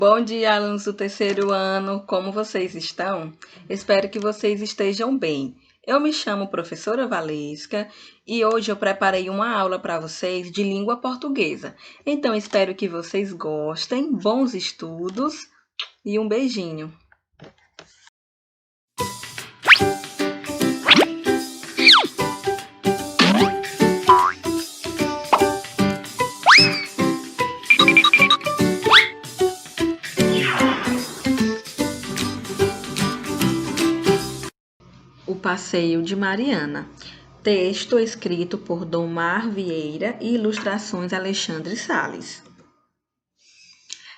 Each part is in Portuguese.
Bom dia, alunos do terceiro ano. Como vocês estão? Espero que vocês estejam bem. Eu me chamo professora Valesca e hoje eu preparei uma aula para vocês de língua portuguesa. Então, espero que vocês gostem, bons estudos e um beijinho. O Passeio de Mariana. Texto escrito por Domar Vieira e ilustrações Alexandre Sales.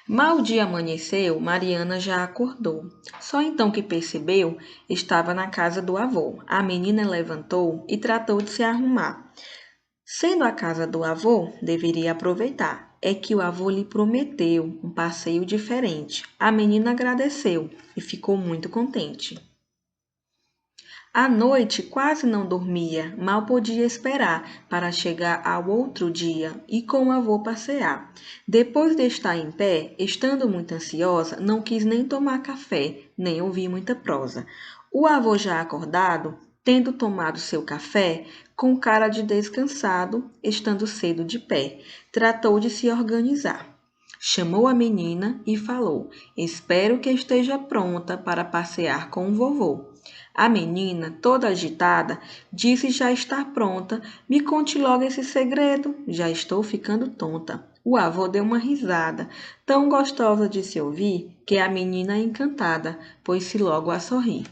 Mal o dia amanheceu, Mariana já acordou. Só então que percebeu, estava na casa do avô. A menina levantou e tratou de se arrumar. Sendo a casa do avô, deveria aproveitar. É que o avô lhe prometeu um passeio diferente. A menina agradeceu e ficou muito contente. À noite quase não dormia, mal podia esperar para chegar ao outro dia e com o avô passear. Depois de estar em pé, estando muito ansiosa, não quis nem tomar café, nem ouvir muita prosa. O avô já acordado, tendo tomado seu café, com cara de descansado, estando cedo de pé, tratou de se organizar. Chamou a menina e falou: Espero que esteja pronta para passear com o vovô. A menina, toda agitada, disse já estar pronta. Me conte logo esse segredo, já estou ficando tonta. O avô deu uma risada, tão gostosa de se ouvir, que a menina, encantada, pôs-se logo a sorrir.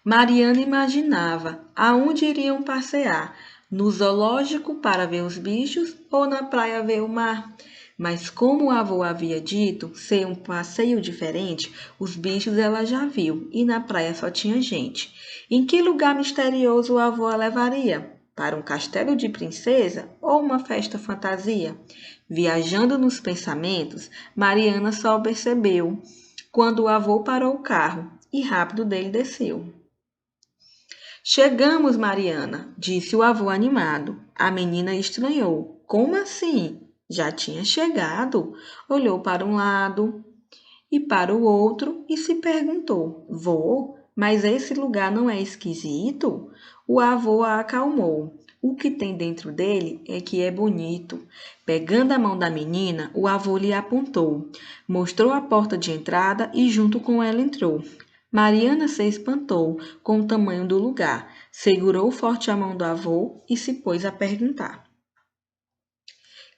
Mariana imaginava aonde iriam passear, no zoológico para ver os bichos ou na praia ver o mar. Mas como o avô havia dito ser um passeio diferente, os bichos ela já viu e na praia só tinha gente. Em que lugar misterioso o avô a levaria? Para um castelo de princesa ou uma festa fantasia? Viajando nos pensamentos, Mariana só percebeu quando o avô parou o carro e rápido dele desceu. Chegamos, Mariana, disse o avô animado. A menina estranhou. Como assim? Já tinha chegado? Olhou para um lado e para o outro e se perguntou: Vô, mas esse lugar não é esquisito? O avô a acalmou. O que tem dentro dele é que é bonito. Pegando a mão da menina, o avô lhe apontou, mostrou a porta de entrada e junto com ela entrou. Mariana se espantou com o tamanho do lugar, segurou forte a mão do avô e se pôs a perguntar: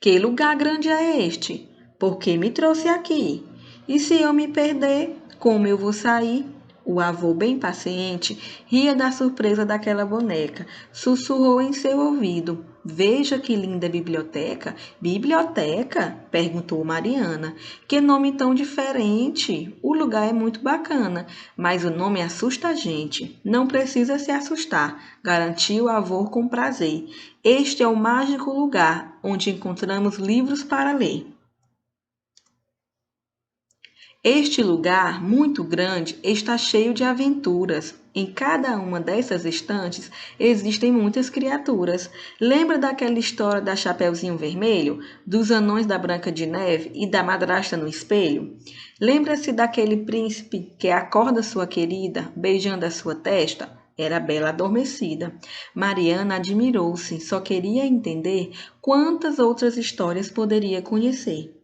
Que lugar grande é este? Por que me trouxe aqui? E se eu me perder, como eu vou sair? O avô, bem paciente, ria da surpresa daquela boneca. Sussurrou em seu ouvido: Veja que linda biblioteca. Biblioteca? Perguntou Mariana. Que nome tão diferente. O lugar é muito bacana, mas o nome assusta a gente. Não precisa se assustar, garantiu o avô com prazer. Este é o mágico lugar onde encontramos livros para ler. Este lugar, muito grande, está cheio de aventuras. Em cada uma dessas estantes existem muitas criaturas. Lembra daquela história da Chapeuzinho Vermelho, dos anões da Branca de Neve e da madrasta no espelho? Lembra-se daquele príncipe que acorda sua querida, beijando a sua testa? Era a Bela Adormecida. Mariana admirou-se, só queria entender quantas outras histórias poderia conhecer.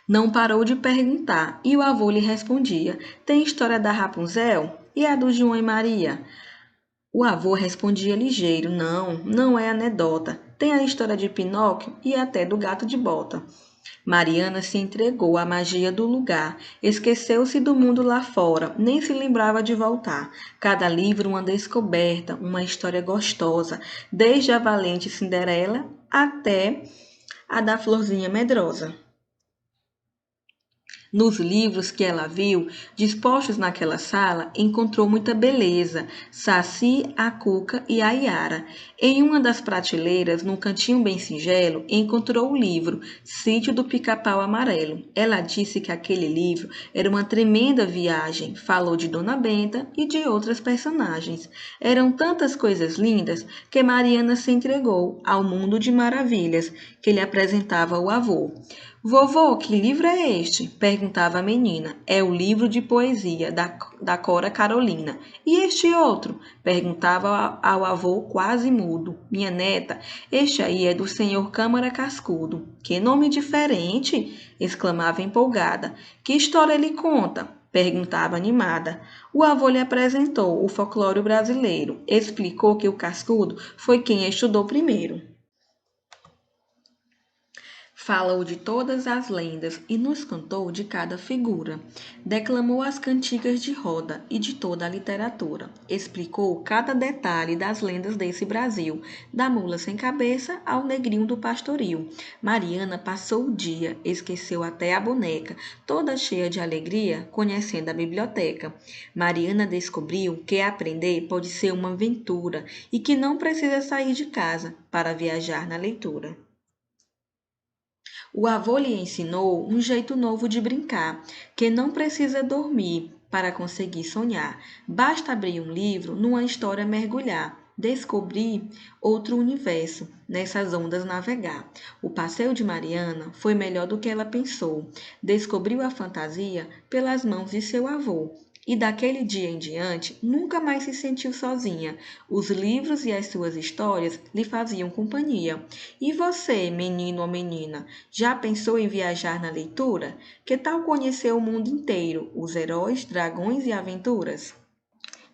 Não parou de perguntar, e o avô lhe respondia: Tem história da Rapunzel e a do João e Maria? O avô respondia ligeiro: Não, não é anedota. Tem a história de Pinóquio e até do gato de bota. Mariana se entregou à magia do lugar, esqueceu-se do mundo lá fora, nem se lembrava de voltar. Cada livro uma descoberta, uma história gostosa, desde a valente Cinderela até a da Florzinha Medrosa. Nos livros que ela viu, dispostos naquela sala, encontrou muita beleza, Saci, a Cuca e a Iara. Em uma das prateleiras, num cantinho bem singelo, encontrou o livro Sítio do Pica-Pau Amarelo. Ela disse que aquele livro era uma tremenda viagem, falou de Dona Benta e de outras personagens. Eram tantas coisas lindas que Mariana se entregou ao mundo de maravilhas que lhe apresentava o avô. Vovô, que livro é este? Perguntava a menina. É o livro de poesia da Cora Carolina. E este outro? Perguntava ao avô quase mudo. Minha neta, este aí é do senhor Câmara Cascudo. Que nome diferente! Exclamava empolgada. Que história ele conta? Perguntava animada. O avô lhe apresentou o folclore brasileiro. Explicou que o Cascudo foi quem estudou primeiro. Fala-o de todas as lendas e nos contou de cada figura. Declamou as cantigas de roda e de toda a literatura. Explicou cada detalhe das lendas desse Brasil, da mula sem cabeça ao negrinho do pastoril. Mariana passou o dia, esqueceu até a boneca, toda cheia de alegria, conhecendo a biblioteca. Mariana descobriu que aprender pode ser uma aventura e que não precisa sair de casa para viajar na leitura. O avô lhe ensinou um jeito novo de brincar, que não precisa dormir para conseguir sonhar. Basta abrir um livro, numa história mergulhar, descobrir outro universo, nessas ondas navegar. O passeio de Mariana foi melhor do que ela pensou. Descobriu a fantasia pelas mãos de seu avô. E daquele dia em diante, nunca mais se sentiu sozinha. Os livros e as suas histórias lhe faziam companhia. E você, menino ou menina, já pensou em viajar na leitura? Que tal conhecer o mundo inteiro, os heróis, dragões e aventuras?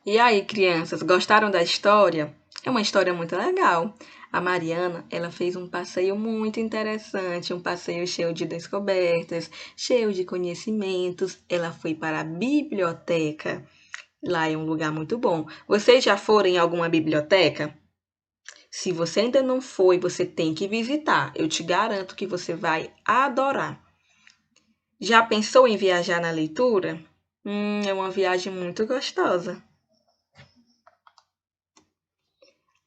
E aí, crianças, gostaram da história? É uma história muito legal. A Mariana, ela fez um passeio muito interessante, um passeio cheio de descobertas, cheio de conhecimentos. Ela foi para a biblioteca. Lá é um lugar muito bom. Vocês já foram em alguma biblioteca? Se você ainda não foi, você tem que visitar. Eu te garanto que você vai adorar. Já pensou em viajar na leitura? É uma viagem muito gostosa.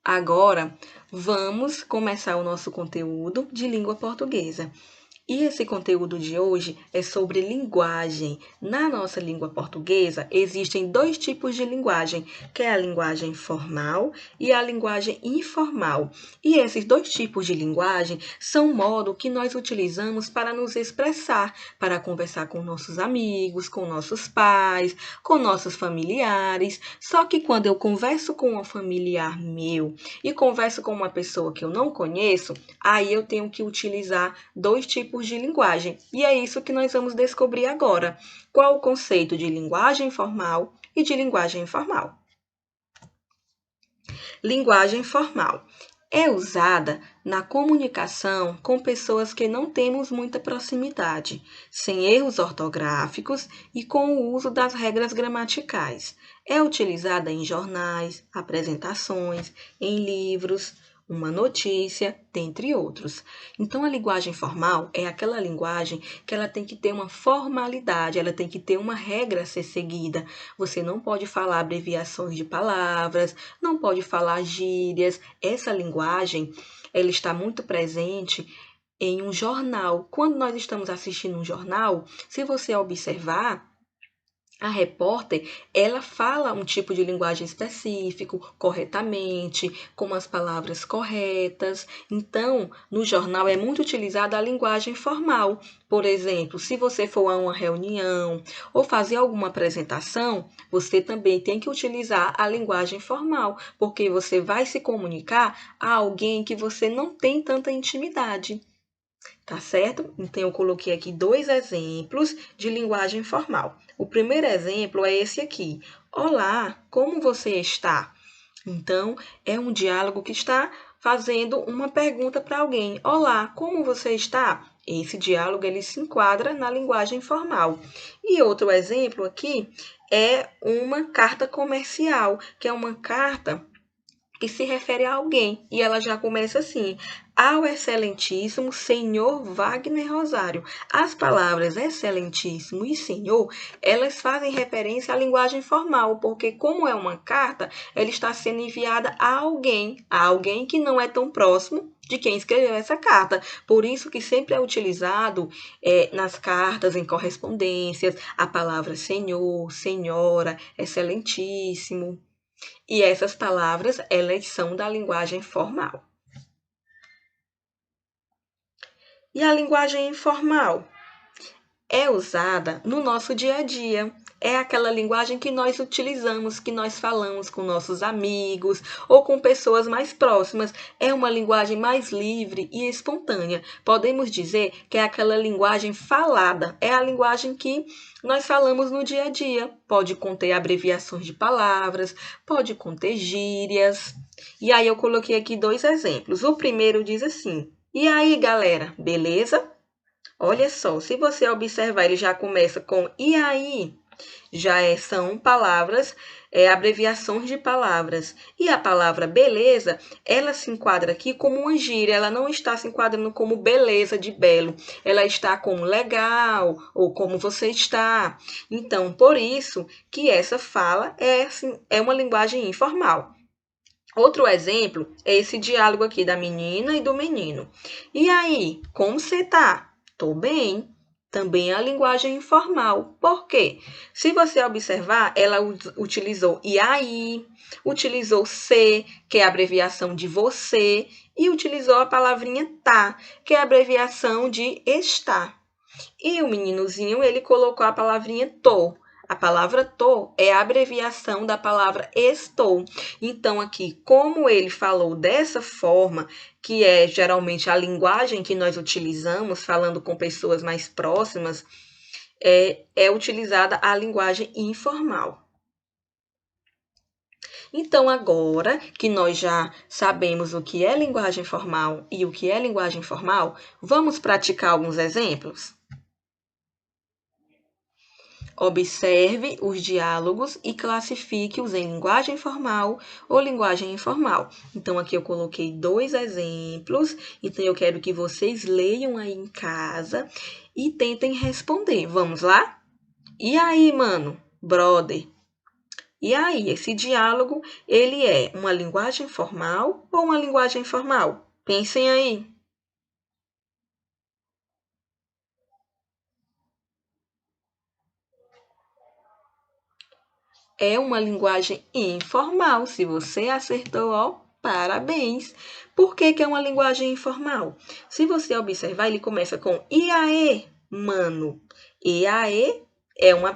Agora, vamos começar o nosso conteúdo de língua portuguesa. E esse conteúdo de hoje é sobre linguagem. Na nossa língua portuguesa, existem dois tipos de linguagem, que é a linguagem formal e a linguagem informal. E esses dois tipos de linguagem são o modo que nós utilizamos para nos expressar, para conversar com nossos amigos, com nossos pais, com nossos familiares. Só que quando eu converso com um familiar meu e converso com uma pessoa que eu não conheço, aí eu tenho que utilizar dois tipos de linguagem. E é isso que nós vamos descobrir agora. Qual o conceito de linguagem formal e de linguagem informal? Linguagem formal é usada na comunicação com pessoas que não temos muita proximidade, sem erros ortográficos e com o uso das regras gramaticais. É utilizada em jornais, apresentações, em livros, uma notícia, dentre outros. Então, a linguagem formal é aquela linguagem que ela tem que ter uma formalidade, ela tem que ter uma regra a ser seguida. Você não pode falar abreviações de palavras, não pode falar gírias. Essa linguagem, ela está muito presente em um jornal. Quando nós estamos assistindo um jornal, se você observar, a repórter, ela fala um tipo de linguagem específico, corretamente, com as palavras corretas. Então, no jornal é muito utilizada a linguagem formal. Por exemplo, se você for a uma reunião ou fazer alguma apresentação, você também tem que utilizar a linguagem formal, porque você vai se comunicar a alguém que você não tem tanta intimidade. Tá certo? Então, eu coloquei aqui dois exemplos de linguagem formal. O primeiro exemplo é esse aqui. Olá, como você está? Então, é um diálogo que está fazendo uma pergunta para alguém. Olá, como você está? Esse diálogo ele se enquadra na linguagem formal. E outro exemplo aqui é uma carta comercial, que é uma carta que se refere a alguém. E ela já começa assim: ao excelentíssimo senhor Wagner Rosário. As palavras excelentíssimo e senhor, elas fazem referência à linguagem formal, porque como é uma carta, ela está sendo enviada a alguém que não é tão próximo de quem escreveu essa carta. Por isso que sempre é utilizado nas cartas, em correspondências, a palavra senhor, senhora, excelentíssimo. E essas palavras, elas são da linguagem formal. E a linguagem informal é usada no nosso dia a dia. É aquela linguagem que nós utilizamos, que nós falamos com nossos amigos ou com pessoas mais próximas. É uma linguagem mais livre e espontânea. Podemos dizer que é aquela linguagem falada, é a linguagem que nós falamos no dia a dia. Pode conter abreviações de palavras, pode conter gírias. E aí eu coloquei aqui 2 exemplos. O primeiro diz assim: e aí, galera, beleza? Olha só, se você observar, ele já começa com e aí, são palavras, abreviações de palavras. E a palavra beleza, ela se enquadra aqui como uma gíria, ela não está se enquadrando como beleza de belo, ela está como legal ou como você está. Então, por isso que essa fala assim, é uma linguagem informal. Outro exemplo é esse diálogo aqui da menina e do menino. E aí, como você tá? Tô bem. Também é a linguagem informal. Por quê? Se você observar, ela utilizou e aí, utilizou se, que é a abreviação de você, e utilizou a palavrinha tá, que é a abreviação de está. E o meninozinho, ele colocou a palavrinha tô. A palavra tô é a abreviação da palavra estou. Então, aqui, como ele falou dessa forma, que é geralmente a linguagem que nós utilizamos, falando com pessoas mais próximas, é utilizada a linguagem informal. Então, agora que nós já sabemos o que é linguagem formal e o que é linguagem informal, vamos praticar alguns exemplos? Observe os diálogos e classifique-os em linguagem formal ou linguagem informal. Então, aqui eu coloquei 2 exemplos. Então, eu quero que vocês leiam aí em casa e tentem responder. Vamos lá? E aí, mano? Brother? E aí, esse diálogo, ele é uma linguagem formal ou uma linguagem informal? Pensem aí. É uma linguagem informal. Se você acertou, ó, parabéns. Por que que é uma linguagem informal? Se você observar, ele começa com e aí, mano. E aí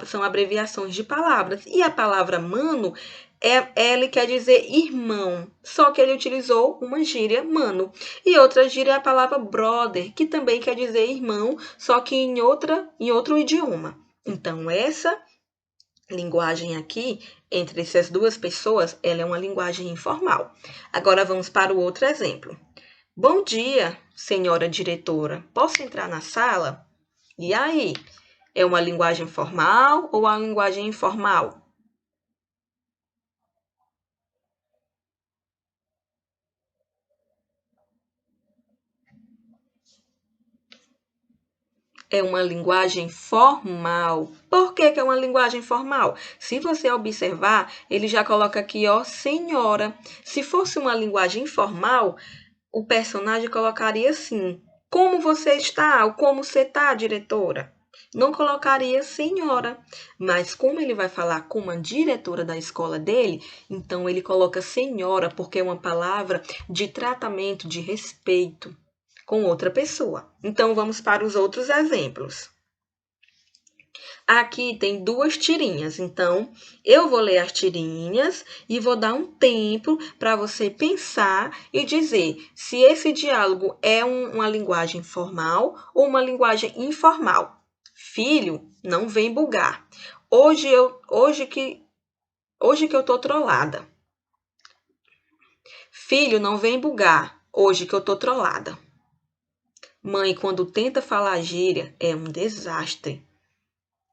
são abreviações de palavras. E a palavra mano, ele quer dizer irmão. Só que ele utilizou uma gíria mano. E outra gíria é a palavra brother, que também quer dizer irmão, só que em outro idioma. Então, essa linguagem aqui, entre essas duas pessoas, ela é uma linguagem informal. Agora vamos para o outro exemplo. Bom dia, senhora diretora. Posso entrar na sala? E aí? É uma linguagem formal ou uma linguagem informal? É uma linguagem formal. Por que que é uma linguagem formal? Se você observar, ele já coloca aqui, ó, senhora. Se fosse uma linguagem informal, o personagem colocaria assim: como você está? Ou como você está, diretora? Não colocaria senhora. Mas como ele vai falar com uma diretora da escola dele, então ele coloca senhora, porque é uma palavra de tratamento, de respeito com outra pessoa. Então vamos para os outros exemplos. Aqui tem 2 tirinhas, então eu vou ler as tirinhas e vou dar um tempo para você pensar e dizer se esse diálogo é uma linguagem formal ou uma linguagem informal. Filho, não vem bugar. Hoje que eu tô trollada. Filho, não vem bugar. Hoje que eu tô trollada. Mãe, quando tenta falar gíria, é um desastre.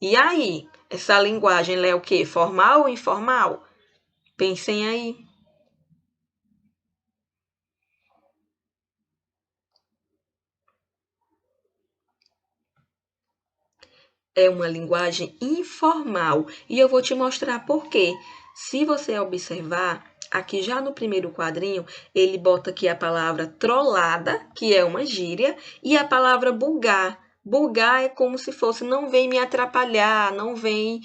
E aí, essa linguagem é o quê? Formal ou informal? Pensem aí. É uma linguagem informal e eu vou te mostrar por quê. Se você observar, aqui já no primeiro quadrinho, ele bota aqui a palavra trollada, que é uma gíria, e a palavra bugar. Bugar é como se fosse não vem me atrapalhar, não vem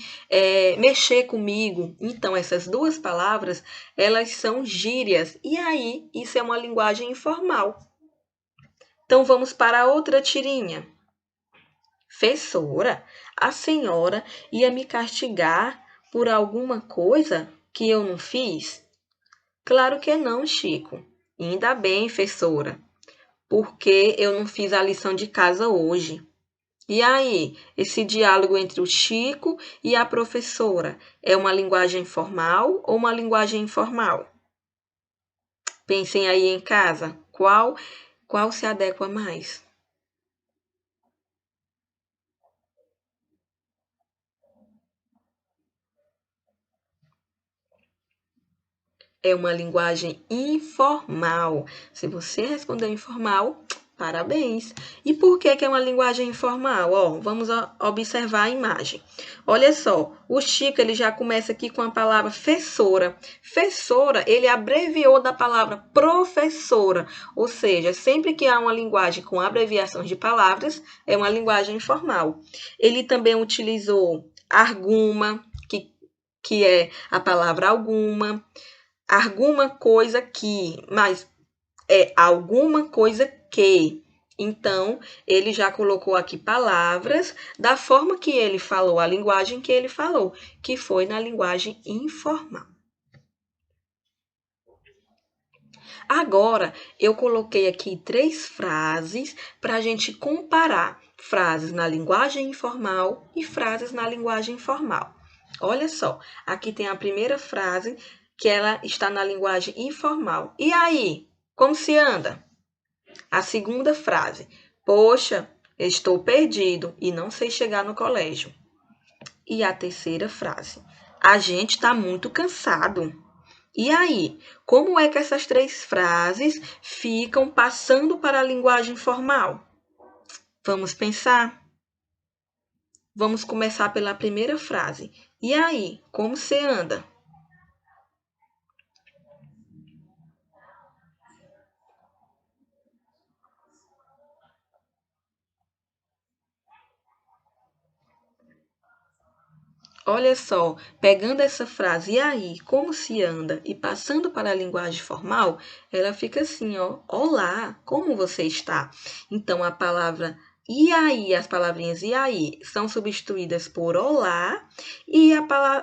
mexer comigo. Então, essas duas palavras, elas são gírias. E aí, isso é uma linguagem informal. Então, vamos para outra tirinha. Fessora, a senhora ia me castigar por alguma coisa que eu não fiz? Claro que não, Chico. Ainda bem, fessora, porque eu não fiz a lição de casa hoje. E aí, esse diálogo entre o Chico e a professora é uma linguagem formal ou uma linguagem informal? Pensem aí em casa, qual se adequa mais? É uma linguagem informal. Se você respondeu informal, parabéns. E por que é uma linguagem informal? Ó, vamos observar a imagem. Olha só, o Chico ele já começa aqui com a palavra fessora. Fessora, ele abreviou da palavra professora. Ou seja, sempre que há uma linguagem com abreviações de palavras, é uma linguagem informal. Ele também utilizou arguma, que é a palavra alguma, alguma coisa que, mas é alguma coisa que. Então, ele já colocou aqui palavras da forma que ele falou, a linguagem que ele falou, que foi na linguagem informal. Agora, eu coloquei aqui 3 frases para a gente comparar frases na linguagem informal e frases na linguagem formal. Olha só, aqui tem a primeira frase que ela está na linguagem informal. E aí, como se anda? A segunda frase, poxa, estou perdido e não sei chegar no colégio. E a terceira frase, a gente está muito cansado. E aí, como é que essas 3 frases ficam passando para a linguagem formal? Vamos pensar? Vamos começar pela primeira frase. E aí, como você anda? Olha só, pegando essa frase, e aí, como se anda? E passando para a linguagem formal, ela fica assim, ó, olá, como você está? Então, a palavra e aí, as palavrinhas e aí são substituídas por olá, e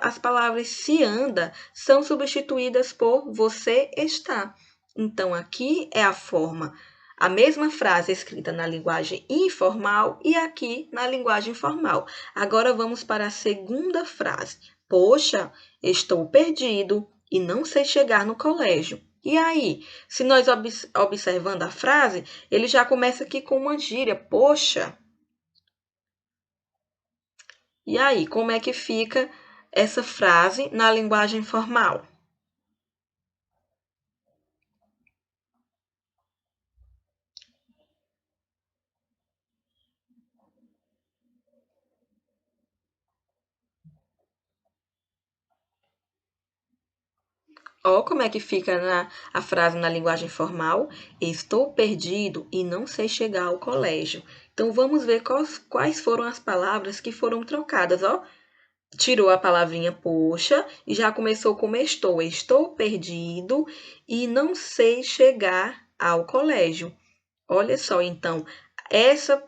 as palavras se anda são substituídas por você está. Então, aqui é a forma a mesma frase escrita na linguagem informal e aqui na linguagem formal. Agora vamos para a segunda frase. Poxa, estou perdido e não sei chegar no colégio. E aí, se nós observando a frase, ele já começa aqui com uma gíria, poxa. E aí, como é que fica essa frase na linguagem formal? Ó, como é que fica a frase na linguagem formal? Estou perdido e não sei chegar ao colégio. Então, vamos ver quais foram as palavras que foram trocadas, ó. Tirou a palavrinha poxa e já começou como estou. Estou perdido e não sei chegar ao colégio. Olha só, então, essa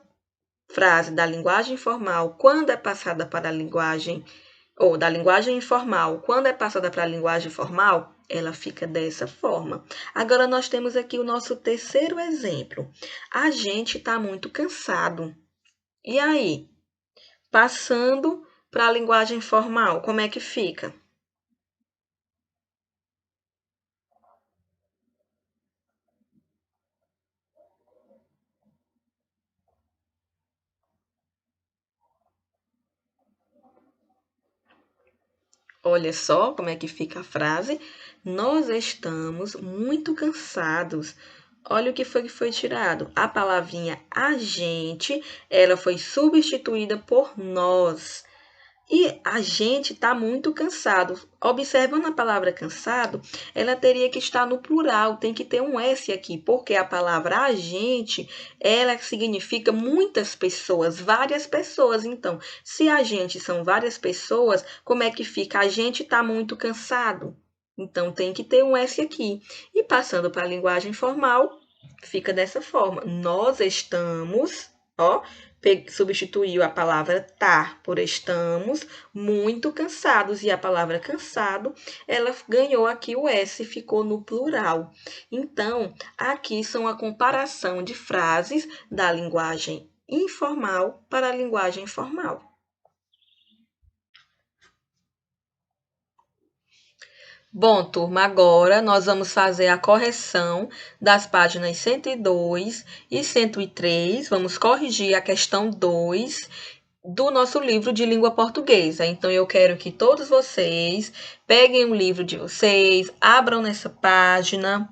frase da linguagem formal, quando é passada para a linguagem ou da linguagem informal, quando é passada para a linguagem formal, ela fica dessa forma. Agora nós temos aqui o nosso terceiro exemplo. A gente está muito cansado. E aí, passando para a linguagem formal, como é que fica? Olha só como é que fica a frase. Nós estamos muito cansados. Olha o que foi tirado. A palavrinha a gente, ela foi substituída por nós. E a gente está muito cansado. Observando a palavra cansado, ela teria que estar no plural, tem que ter um S aqui, porque a palavra a gente, ela significa muitas pessoas, várias pessoas. Então, se a gente são várias pessoas, como é que fica? A gente está muito cansado. Então, tem que ter um S aqui. E passando para a linguagem formal, fica dessa forma. Nós estamos, ó, substituiu a palavra tá por estamos muito cansados. E a palavra cansado, ela ganhou aqui o S, ficou no plural. Então, aqui são a comparação de frases da linguagem informal para a linguagem formal. Bom, turma, agora nós vamos fazer a correção das páginas 102 e 103. Vamos corrigir a questão 2 do nosso livro de língua portuguesa. Então, eu quero que todos vocês peguem o livro de vocês, abram nessa página,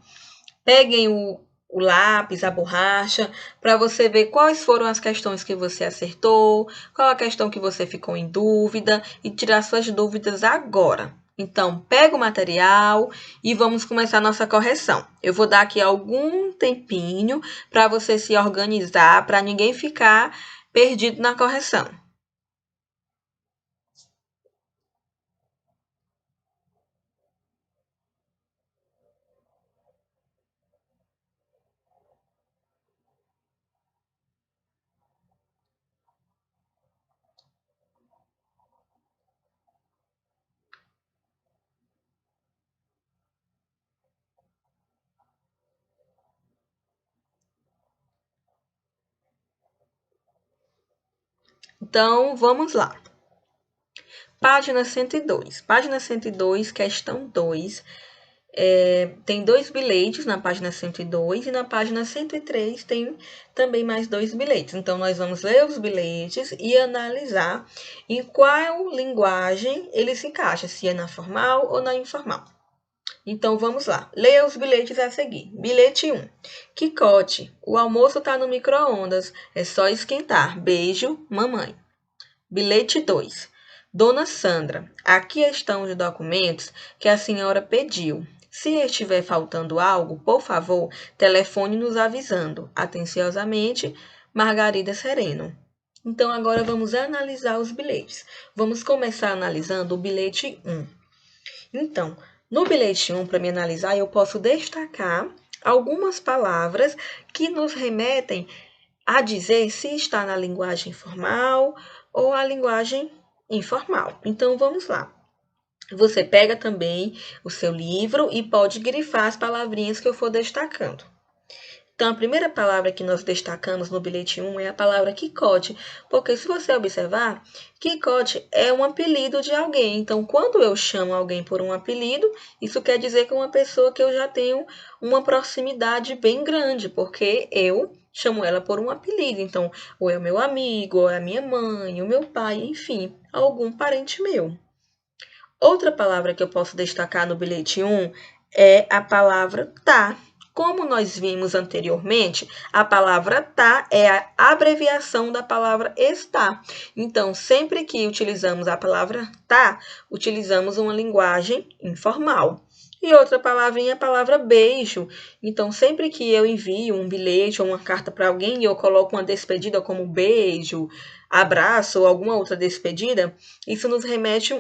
peguem o lápis, a borracha, para você ver quais foram as questões que você acertou, qual a questão que você ficou em dúvida e tirar suas dúvidas agora. Então, pega o material e vamos começar a nossa correção. Eu vou dar aqui algum tempinho para você se organizar, para ninguém ficar perdido na correção. Então, vamos lá. Página 102. Página 102, questão 2. Tem 2 bilhetes na página 102 e na página 103 tem também mais 2 bilhetes. Então, nós vamos ler os bilhetes e analisar em qual linguagem ele se encaixa, se é na formal ou na informal. Então, vamos lá. Leia os bilhetes a seguir. Bilhete 1. Quicote, o almoço tá no micro-ondas, é só esquentar. Beijo, mamãe. Bilhete 2. Dona Sandra, aqui estão os documentos que a senhora pediu. Se estiver faltando algo, por favor, telefone nos avisando. Atenciosamente, Margarida Sereno. Então, agora vamos analisar os bilhetes. Vamos começar analisando o bilhete 1. Então, no bilhete 1, para me analisar, eu posso destacar algumas palavras que nos remetem a dizer se está na linguagem formal ou a linguagem informal. Então, vamos lá. Você pega também o seu livro e pode grifar as palavrinhas que eu for destacando. Então, a primeira palavra que nós destacamos no bilhete 1 é a palavra quicote, porque se você observar, quicote é um apelido de alguém. Então, quando eu chamo alguém por um apelido, isso quer dizer que é uma pessoa que eu já tenho uma proximidade bem grande, porque eu chamo ela por um apelido. Então, ou é o meu amigo, ou é a minha mãe, o meu pai, enfim, algum parente meu. Outra palavra que eu posso destacar no bilhete 1 é a palavra tá. Como nós vimos anteriormente, a palavra tá é a abreviação da palavra está. Então, sempre que utilizamos a palavra tá, utilizamos uma linguagem informal. E outra palavrinha é a palavra beijo. Então, sempre que eu envio um bilhete ou uma carta para alguém e eu coloco uma despedida como beijo, abraço ou alguma outra despedida, isso nos remete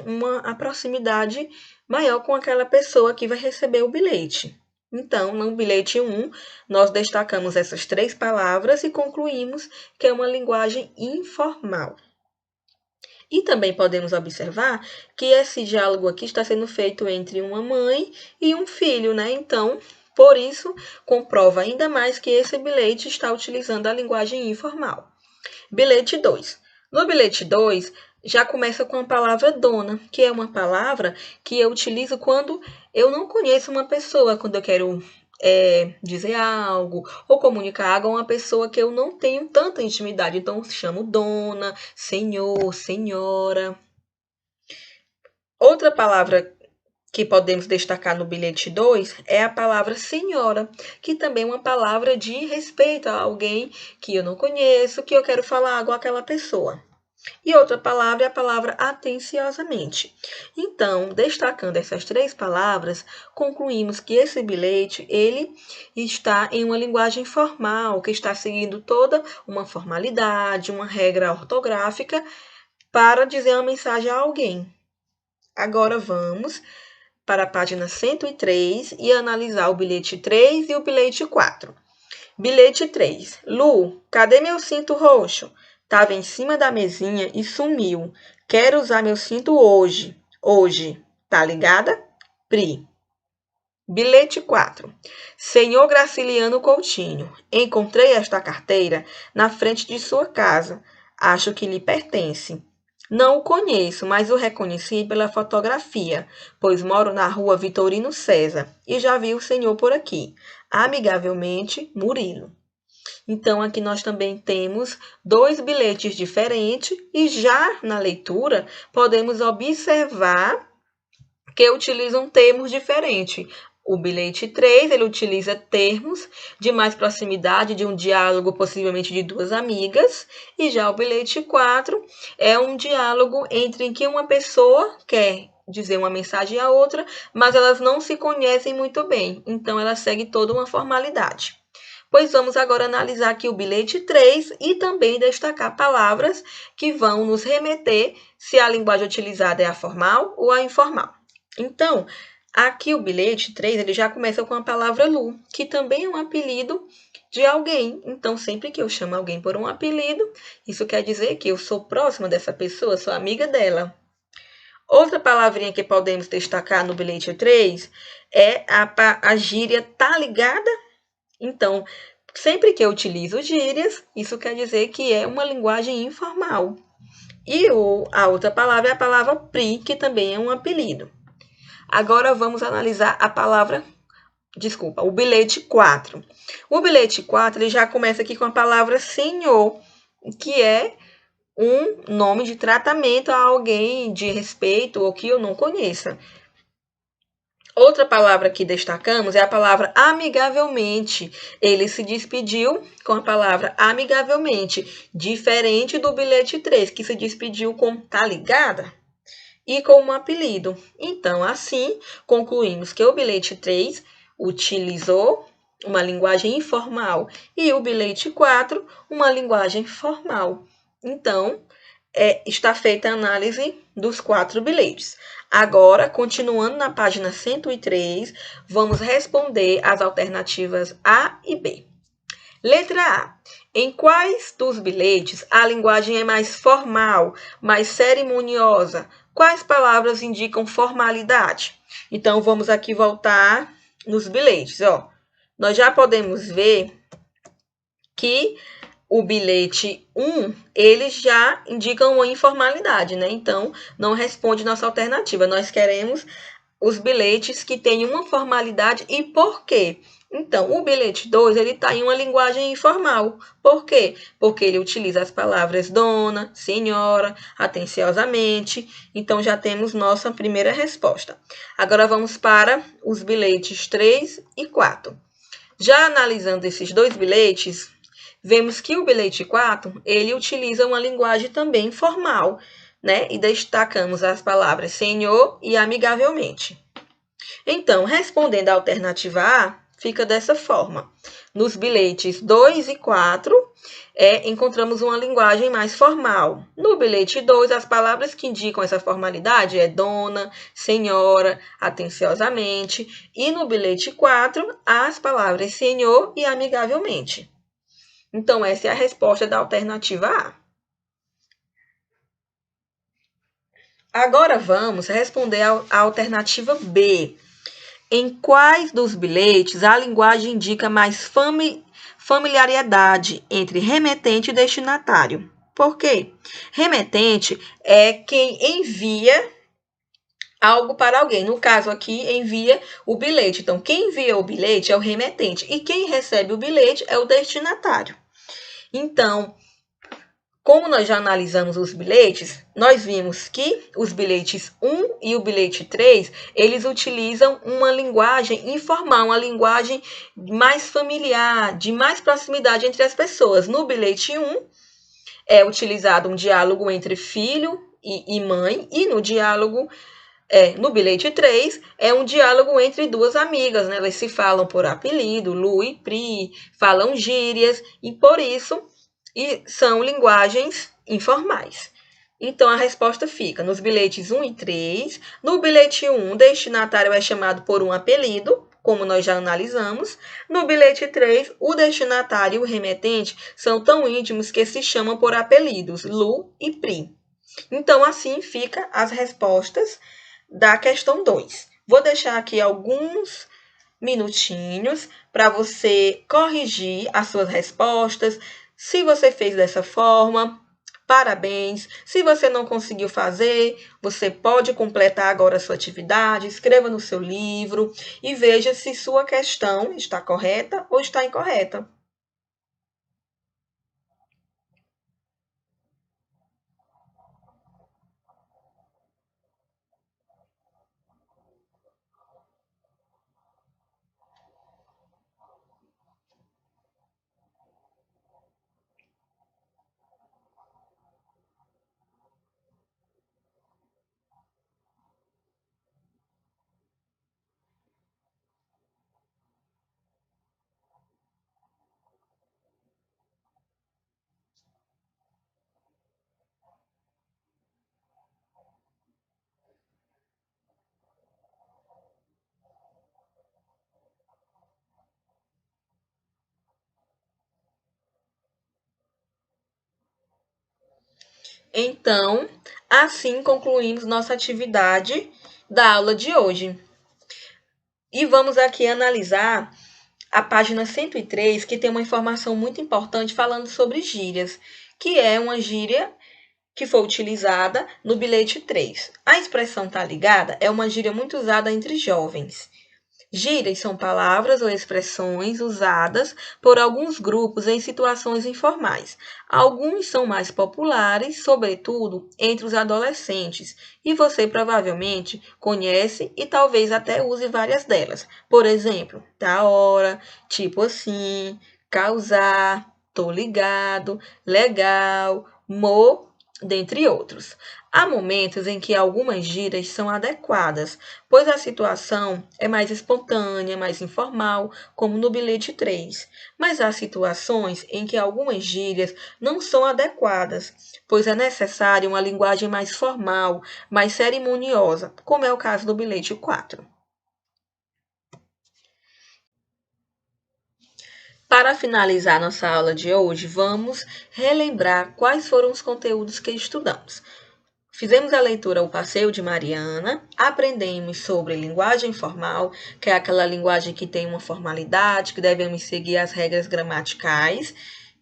a proximidade maior com aquela pessoa que vai receber o bilhete. Então, no bilhete 1, nós destacamos essas 3 palavras e concluímos que é uma linguagem informal. E também podemos observar que esse diálogo aqui está sendo feito entre uma mãe e um filho, né? Então, por isso, comprova ainda mais que esse bilhete está utilizando a linguagem informal. Bilhete 2. No bilhete 2, já começa com a palavra dona, que é uma palavra que eu utilizo quando eu não conheço uma pessoa, quando eu quero dizer algo ou comunicar algo a uma pessoa que eu não tenho tanta intimidade. Então, chamo dona, senhor, senhora. Outra palavra que podemos destacar no bilhete 2 é a palavra senhora, que também é uma palavra de respeito a alguém que eu não conheço, que eu quero falar com aquela pessoa. E outra palavra é a palavra atenciosamente. Então, destacando essas 3 palavras, concluímos que esse bilhete, ele está em uma linguagem formal, que está seguindo toda uma formalidade, uma regra ortográfica para dizer uma mensagem a alguém. Agora vamos para a página 103 e analisar o bilhete 3 e o bilhete 4. Bilhete 3. Lu, cadê meu cinto roxo? Tava em cima da mesinha e sumiu. Quero usar meu cinto hoje. Hoje. Tá ligada? Pri. Bilhete 4. Senhor Graciliano Coutinho, encontrei esta carteira na frente de sua casa. Acho que lhe pertence. Não o conheço, mas o reconheci pela fotografia, pois moro na rua Vitorino César e já vi o senhor por aqui. Amigavelmente, Murilo. Então, aqui nós também temos 2 bilhetes diferentes e já na leitura podemos observar que utilizam termos diferentes. O bilhete 3, ele utiliza termos de mais proximidade, de um diálogo possivelmente de 2 amigas, e já o bilhete 4 é um diálogo entre que uma pessoa quer dizer uma mensagem à outra, mas elas não se conhecem muito bem, então ela segue toda uma formalidade. Pois vamos agora analisar aqui o bilhete 3 e também destacar palavras que vão nos remeter se a linguagem utilizada é a formal ou a informal. Então, aqui o bilhete 3, ele já começa com a palavra Lu, que também é um apelido de alguém. Então, sempre que eu chamo alguém por um apelido, isso quer dizer que eu sou próxima dessa pessoa, sou amiga dela. Outra palavrinha que podemos destacar no bilhete 3 é a gíria tá ligada? Então, sempre que eu utilizo gírias, isso quer dizer que é uma linguagem informal. E a outra palavra é a palavra pri, que também é um apelido. Agora vamos analisar o bilhete 4. O bilhete 4 ele já começa aqui com a palavra senhor, que é um nome de tratamento a alguém de respeito ou que eu não conheça. Outra palavra que destacamos é a palavra amigavelmente. Ele se despediu com a palavra amigavelmente, diferente do bilhete 3, que se despediu com tá ligada e com um apelido. Então, assim, concluímos que o bilhete 3 utilizou uma linguagem informal e o bilhete 4 uma linguagem formal. Então, está feita a análise dos 4 bilhetes. Agora, continuando na página 103, vamos responder as alternativas A e B. Letra A. Em quais dos bilhetes a linguagem é mais formal, mais cerimoniosa? Quais palavras indicam formalidade? Então, vamos aqui voltar nos bilhetes. Nós já podemos ver que o bilhete 1, ele já indica uma informalidade, né? Então, não responde nossa alternativa. Nós queremos os bilhetes que têm uma formalidade e por quê? Então, o bilhete 2, ele está em uma linguagem informal. Por quê? Porque ele utiliza as palavras dona, senhora, atenciosamente. Então, já temos nossa primeira resposta. Agora, vamos para os bilhetes 3 e 4. Já analisando esses 2 bilhetes, vemos que o bilhete 4, ele utiliza uma linguagem também formal, né? E destacamos as palavras senhor e amigavelmente. Então, respondendo a alternativa A, fica dessa forma. Nos bilhetes 2 e 4, encontramos uma linguagem mais formal. No bilhete 2, as palavras que indicam essa formalidade é dona, senhora, atenciosamente. E no bilhete 4, as palavras senhor e amigavelmente. Então, essa é a resposta da alternativa A. Agora vamos responder a alternativa B. Em quais dos bilhetes a linguagem indica mais familiaridade entre remetente e destinatário? Por quê? Remetente é quem envia algo para alguém. No caso aqui, envia o bilhete. Então, quem envia o bilhete é o remetente e quem recebe o bilhete é o destinatário. Então, Como nós já analisamos os bilhetes, nós vimos que os bilhetes 1 e o bilhete 3, eles utilizam uma linguagem informal, uma linguagem mais familiar, de mais proximidade entre as pessoas. No bilhete 1, é utilizado um diálogo entre filho e mãe, e no bilhete 3, é um diálogo entre duas amigas, né? Elas se falam por apelido, Lu e Pri, falam gírias, e por isso são linguagens informais. Então, a resposta fica nos bilhetes 1 e 3. No bilhete 1, o destinatário é chamado por um apelido, como nós já analisamos. No bilhete 3, o destinatário e o remetente são tão íntimos que se chamam por apelidos, Lu e Pri. Então, assim fica as respostas da questão 2. Vou deixar aqui alguns minutinhos para você corrigir as suas respostas. Se você fez dessa forma, parabéns. Se você não conseguiu fazer, você pode completar agora a sua atividade, escreva no seu livro e veja se sua questão está correta ou está incorreta. Então, assim concluímos nossa atividade da aula de hoje. E vamos aqui analisar a página 103, que tem uma informação muito importante falando sobre gírias, que é uma gíria que foi utilizada no bilhete 3. A expressão tá ligada é uma gíria muito usada entre jovens. Gírias são palavras ou expressões usadas por alguns grupos em situações informais. Alguns são mais populares, sobretudo entre os adolescentes, e você provavelmente conhece e talvez até use várias delas. Por exemplo, tá hora, tipo assim, causar, tô ligado, legal, dentre outros. Há momentos em que algumas gírias são adequadas, pois a situação é mais espontânea, mais informal, como no bilhete 3. Mas há situações em que algumas gírias não são adequadas, pois é necessária uma linguagem mais formal, mais cerimoniosa, como é o caso do bilhete 4. Para finalizar nossa aula de hoje, vamos relembrar quais foram os conteúdos que estudamos. Fizemos a leitura O Passeio de Mariana, aprendemos sobre linguagem formal, que é aquela linguagem que tem uma formalidade, que devemos seguir as regras gramaticais,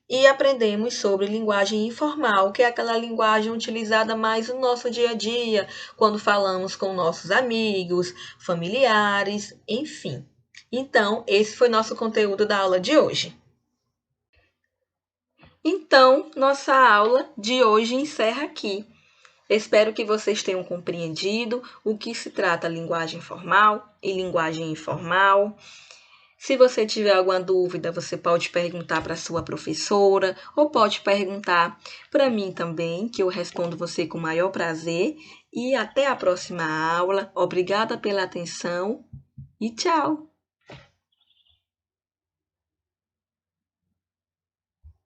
e aprendemos sobre linguagem informal, que é aquela linguagem utilizada mais no nosso dia a dia, quando falamos com nossos amigos, familiares, enfim. Então, esse foi nosso conteúdo da aula de hoje. Então, nossa aula de hoje encerra aqui. Espero que vocês tenham compreendido o que se trata linguagem formal e linguagem informal. Se você tiver alguma dúvida, você pode perguntar para a sua professora ou pode perguntar para mim também, que eu respondo você com o maior prazer. E até a próxima aula. Obrigada pela atenção e tchau!